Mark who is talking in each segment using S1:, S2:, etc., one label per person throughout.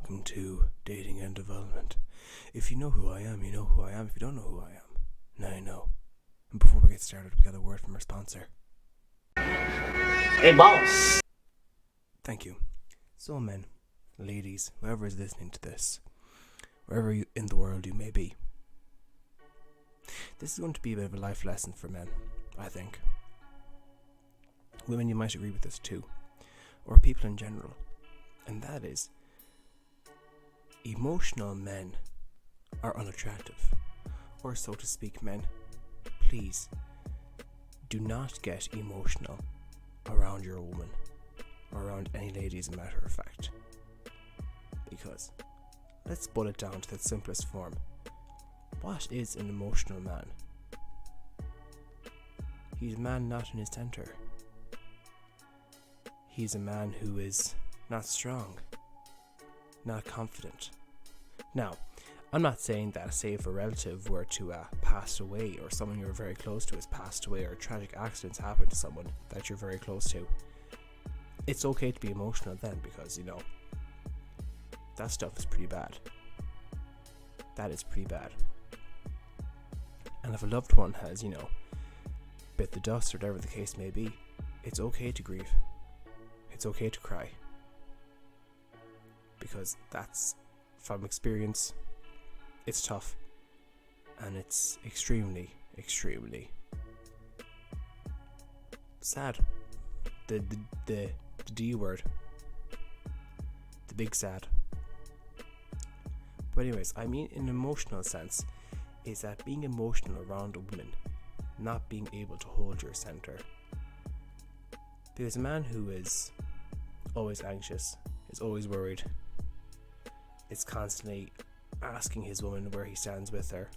S1: welcome to Dating and Development. If you know who I am, you know who I am. If you don't know who I am, now you know. And before we get started, we got a word from our sponsor.
S2: Hey, boss!
S1: Thank you. So men, ladies, whoever is listening to this, wherever in the world you may be, this is going to be a bit of a life lesson for men, I think. Women, you might agree with this too, or people in general, and that is, emotional men are unattractive, or so to speak. Men, please do not get emotional around your woman, or around any lady as a matter of fact, because let's boil it down to the simplest form. What is an emotional man? He's a man not in his center. He's a man who is not strong, not confident. Now, I'm not saying that, say, if a relative were to pass away, or someone you're very close to has passed away, or a tragic accident's happened to someone that you're very close to, it's okay to be emotional then, because, you know, that stuff is pretty bad. That is pretty bad. And if a loved one has, you know, bit the dust or whatever the case may be, it's okay to grieve. It's okay to cry. Because that's, from experience, it's tough. And it's extremely, extremely sad. The D word. The big sad. But anyways, I mean in an emotional sense, is that being emotional around a woman, not being able to hold your center. Because a man who is always anxious, is always worried, is constantly asking his woman where he stands with her,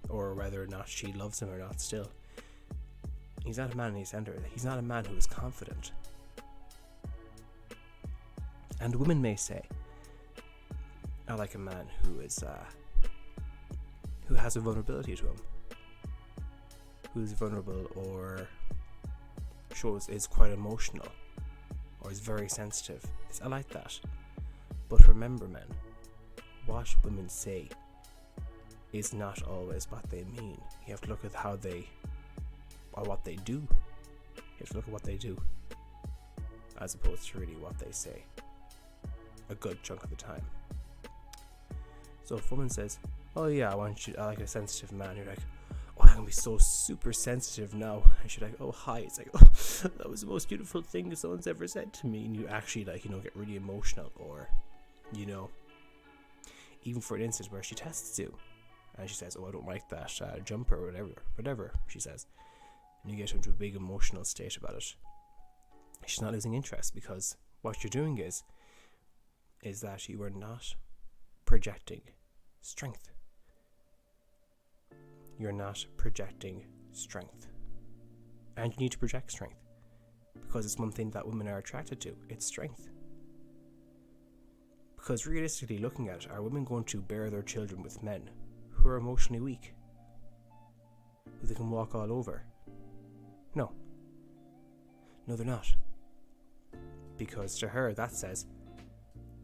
S1: or whether or not she loves him or not still, he's not a man in his center. He's not a man who is confident. And women may say, I like a man who is who has a vulnerability to him, who's vulnerable or is quite emotional, or is very sensitive. I like that. But remember, men, what women say is not always what they mean. You have to look at how they, or what they do. You have to look at what they do, as opposed to really what they say, a good chunk of the time. So if a woman says, oh yeah, I like a sensitive man, you're like, oh, I'm gonna be so super sensitive now. And she's like, oh hi. It's like, oh, that was the most beautiful thing someone's ever said to me. And you actually, like, you know, get really emotional. Or, you know, even for an instance where she tests you and she says, oh, I don't like that jumper, or whatever she says, and you get into a big emotional state about it. She's not losing interest, because what you're doing is that you are not projecting strength. You're not projecting strength. And you need to project strength, because it's one thing that women are attracted to. It's strength. Because realistically looking at it, are women going to bear their children with men who are emotionally weak, who they can walk all over? No, they're not. Because to her that says,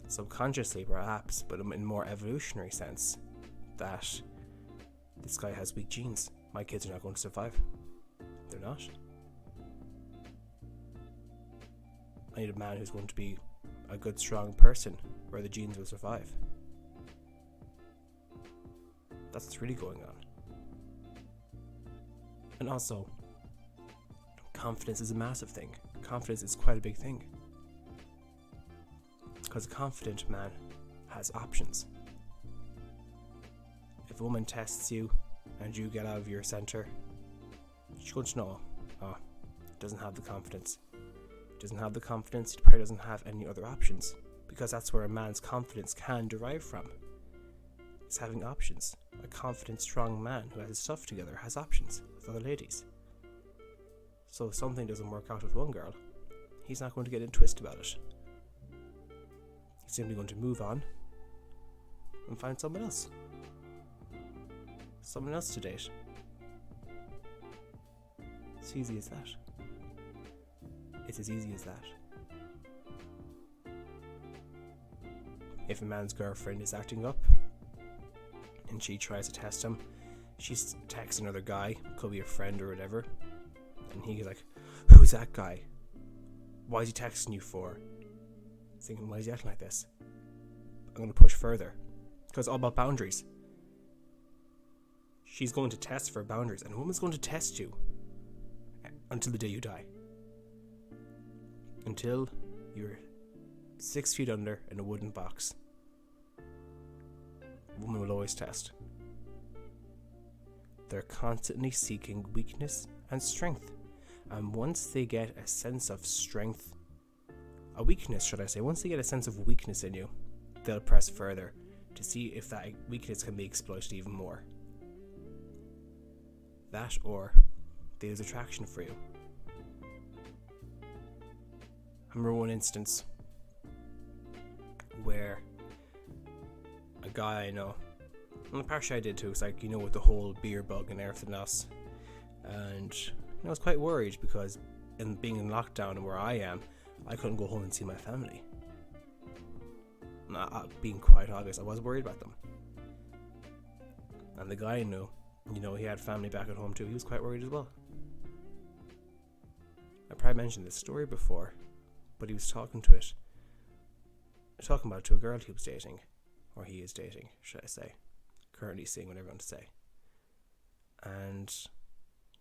S1: subconsciously perhaps, but in a more evolutionary sense, that this guy has weak genes. My kids are not going to survive. They're not. I need a man who's going to be a good, strong person where the genes will survive. That's what's really going on. And also, confidence is a massive thing. Confidence is quite a big thing. Because a confident man has options. If a woman tests you and you get out of your center, she's going to know, doesn't have the confidence. Doesn't have the confidence, he probably doesn't have any other options. Because that's where a man's confidence can derive from. It's having options. A confident, strong man who has his stuff together has options with other ladies. So if something doesn't work out with one girl, he's not going to get in a twist about it. He's simply going to move on and find someone else. Someone else to date. It's easy as that. It's as easy as that. if a man's girlfriend is acting up and she tries to test him, she texts another guy, could be a friend or whatever, and he's like, who's that guy? Why is he texting you for? Thinking, why is he acting like this? I'm going to push further, because it's all about boundaries. She's going to test for boundaries, and a woman's going to test you until the day you die. Until you're 6 feet under in a wooden box. A woman will always test. They're constantly seeking weakness and strength. And once they get a sense of strength, a weakness, should I say, once they get a sense of weakness in you, they'll press further to see if that weakness can be exploited even more. That, or they lose attraction for you. I remember one instance where a guy I know, and partially I did too, it's like, with the whole beer bug and everything else, and I was quite worried because being in lockdown and where I am, I couldn't go home and see my family. Being quite obvious, I was worried about them. And the guy I knew, he had family back at home too, he was quite worried as well. I probably mentioned this story before, but he was talking about it to a girl he was dating, or he is dating, should I say, currently seeing, whatever I want to say. And,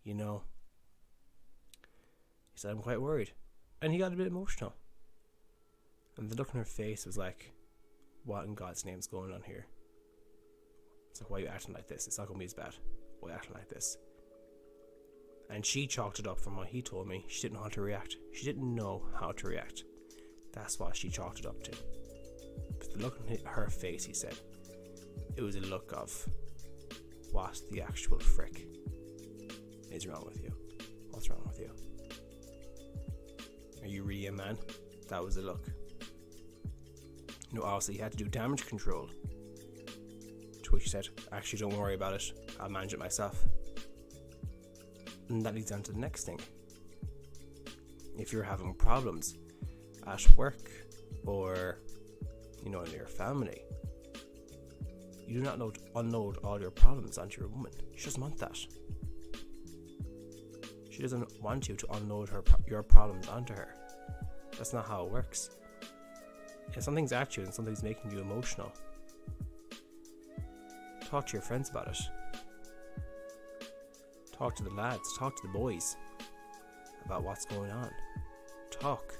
S1: he said, I'm quite worried. And he got a bit emotional. And the look on her face was like, what in God's name is going on here? It's like, why are you acting like this? It's not going to be as bad. Why are you acting like this? And she chalked it up from what he told me. She didn't know how to react. She didn't know how to react. That's what she chalked it up to. But the look on her face, he said, it was a look of, what the actual frick is wrong with you? What's wrong with you? Are you really a man? That was the look. Obviously he had to do damage control. To which he said, actually, don't worry about it. I'll manage it myself. And that leads on to the next thing. If you're having problems at work or, in your family, you do not unload all your problems onto your woman. She doesn't want that. She doesn't want you to unload your problems onto her. That's not how it works. If something's at you and something's making you emotional, talk to your friends about it. Talk to the lads, talk to the boys about what's going on. Talk.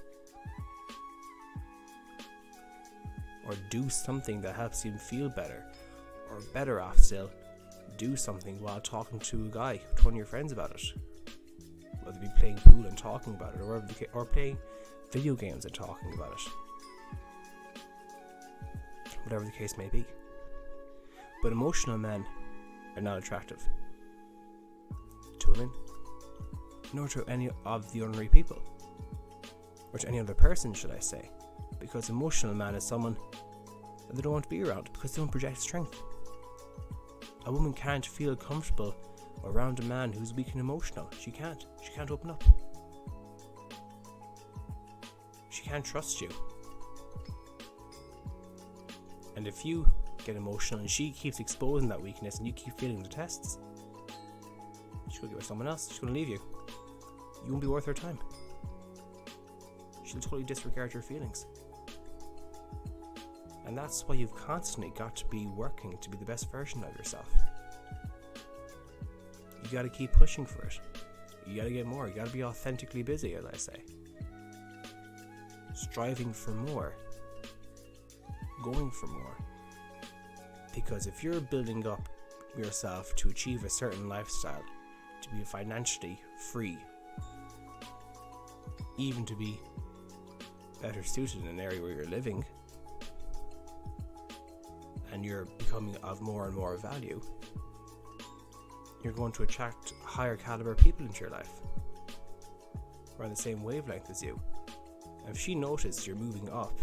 S1: Or do something that helps you feel better. Or better off still, do something while talking to a guy, to one of your friends about it. Whether it be playing pool and talking about it, or playing video games and talking about it. Whatever the case may be. But emotional men are not attractive to women, nor to any of the ordinary people, or to any other person, should I say, because emotional man is someone that they don't want to be around because they don't project strength. A woman can't feel comfortable around a man who's weak and emotional. She can't open up. She can't trust you. And if you get emotional and she keeps exposing that weakness and you keep failing the tests, she'll go get with someone else. She's going to leave you. You won't be worth her time. She'll totally disregard your feelings. And that's why you've constantly got to be working to be the best version of yourself. You got to keep pushing for it. You got to get more. You got to be authentically busy, as I say. Striving for more. Going for more. Because if you're building up yourself to achieve a certain lifestyle, to be financially free, even to be better suited in an area where you're living, and you're becoming of more and more value, you're going to attract higher caliber people into your life who are on the same wavelength as you. And if she notices you're moving up,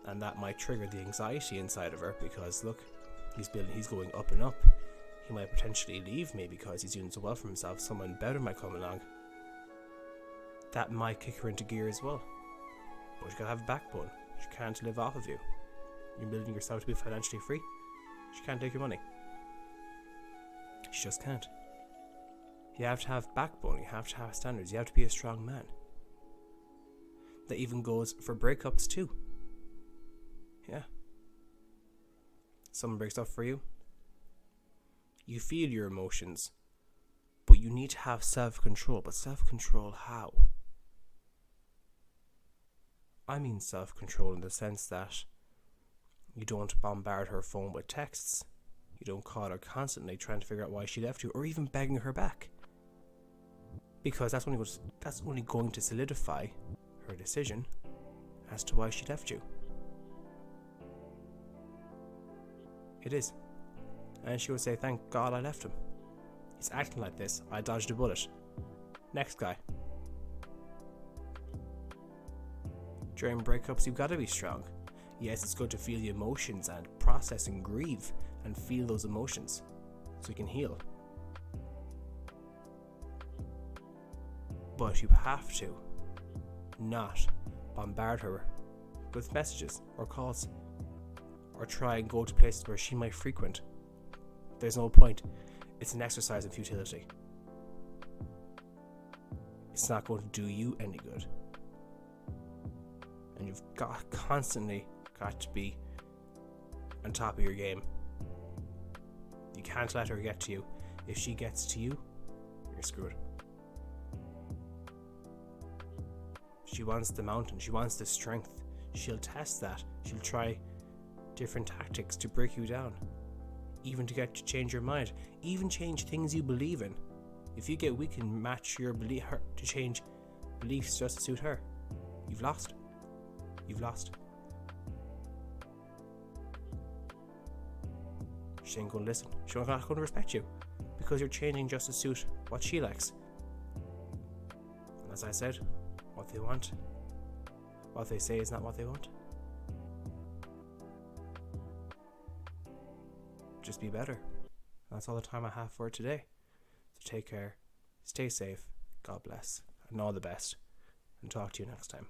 S1: and that might trigger the anxiety inside of her, because look, he's going up and up, he might potentially leave me because he's doing so well for himself, someone better might come along, that might kick her into gear as well. But you gotta have a backbone. She can't live off of you. You're building yourself to be financially free. She can't take your money. She just can't. You have to have backbone. You have to have standards. You have to be a strong man. That even goes for breakups too. Yeah. Someone breaks up for you. You feel your emotions. But you need to have self-control. But self-control how? I mean self-control in the sense that you don't bombard her phone with texts. You don't call her constantly trying to figure out why she left you, or even begging her back. Because that's only going to solidify her decision as to why she left you. It is. And she would say, thank God I left him. He's acting like this. I dodged a bullet. Next guy. During breakups, you've got to be strong. Yes, it's good to feel the emotions and process and grieve and feel those emotions so you can heal. But you have to not bombard her with messages or calls or try and go to places where she might frequent. There's no point. It's an exercise in futility. It's not going to do you any good. And you've constantly got to be on top of your game. You can't let her get to you. If she gets to you, you're screwed. She wants the mountain. She wants the strength. She'll test that. She'll try different tactics to break you down. Even to get you to change your mind. Even change things you believe in. If you get weak and match your belief her to change beliefs just to suit her, you've lost. You've lost. She ain't going to listen. She's not going to respect you because you're changing just to suit what she likes. And as I said, what they want, what they say is not what they want. Just be better. That's all the time I have for today. So take care, stay safe, God bless, and all the best, and talk to you next time.